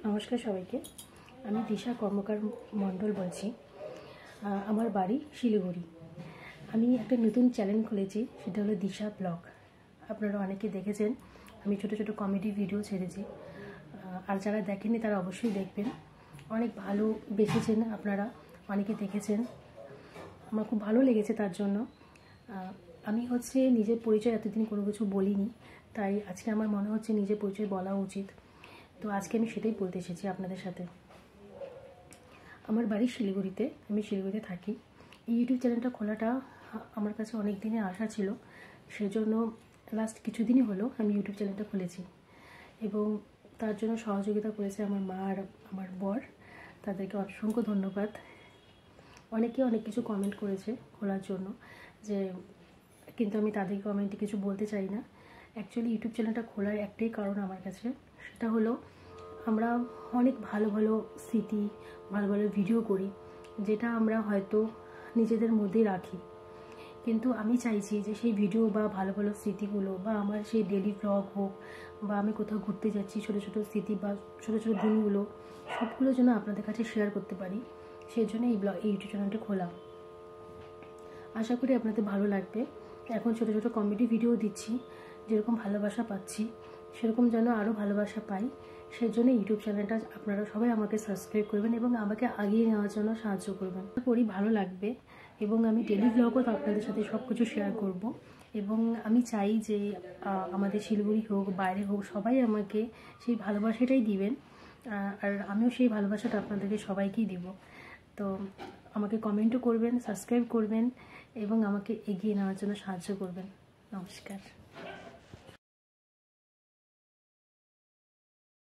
নমস্কার সবাইকে। আমি দিশা কর্মকার মণ্ডল বলছি। আমার বাড়ি শিলিগুড়ি। আমি একটা নতুন চ্যানেল খুলেছি, সেটা হলো দিশা ব্লগ। আপনারা অনেকে দেখেছেন, আমি ছোট ছোট কমেডি ভিডিও ছেড়েছি। আর যারা দেখেননি তারা অবশ্যই দেখবেন। অনেক ভালো বেসেছেন আপনারা, অনেকে দেখেছেন, আমার খুব ভালো লেগেছে। তার জন্য আমি নিজের পরিচয় এতদিন কোনো কিছু বলিনি, তাই আজকে আমার মনে হচ্ছে নিজের পরিচয় বলা উচিত। তো আজকে আমি সেটাই বলতে এসেছি আপনাদের সাথে। আমার বাড়ি শিলিগুড়িতে, আমি শিলিগুড়িতে থাকি। এই ইউটিউব চ্যানেলটা খোলাটা আমার কাছে অনেক দিনের আশা ছিল, সেজন্য লাস্ট কিছুদিনই হলো আমি ইউটিউব চ্যানেলটা খুলেছি। এবং তার জন্য সহযোগিতা করেছে আমার মা আর আমার বর, তাদেরকে অসংখ্য ধন্যবাদ। অনেকে অনেক কিছু কমেন্ট করেছে খোলার জন্য, কিন্তু আমি তাদের কমেন্টে কিছু বলতে চাই না। অ্যাকচুয়ালি ইউটিউব চ্যানেলটা খোলার একটাই কারণ আমার কাছে, সেটা হলো আমরা অনেক ভালো ভালো স্মৃতি, ভালো ভালো ভিডিও করি, যেটা আমরা হয়তো নিজেদের মধ্যেই রাখি। কিন্তু আমি চাইছি যে সেই ভিডিও বা ভালো ভালো স্মৃতিগুলো, বা আমার সেই ডেলি ব্লগ হোক, বা আমি কোথাও ঘুরতে যাচ্ছি, ছোটো ছোটো স্মৃতি বা ছোটো ছোটো দিনগুলো, সবগুলো যেন আপনাদের কাছে শেয়ার করতে পারি। সেই জন্য এই ইউটিউব চ্যানেলটা খোলা। আশা করি আপনাদের ভালো লাগবে। এখন ছোটো ছোটো কমেডি ভিডিও দিচ্ছি, যেরকম ভালোবাসা পাচ্ছি সেরকম যেন আরও ভালোবাসা পাই। সেই জন্য ইউটিউব চ্যানেলটা আপনারা সবাই আমাকে সাবস্ক্রাইব করবেন এবং আমাকে আগিয়ে নেওয়ার জন্য সাহায্য করবেন। আশা করি ভালো লাগবে। এবং আমি ডেলি ব্লগও আপনাদের সাথে সব কিছু শেয়ার করব। এবং আমি চাই যে আমাদের শিলিগুড়ি হোক, বাইরে হোক, সবাই আমাকে সেই ভালোবাসাটাই দিবেন। আর আমিও সেই ভালোবাসাটা আপনাদেরকে সবাইকেই দিব। তো আমাকে কমেন্টও করবেন, সাবস্ক্রাইব করবেন এবং আমাকে এগিয়ে নেওয়ার জন্য সাহায্য করবেন। নমস্কার।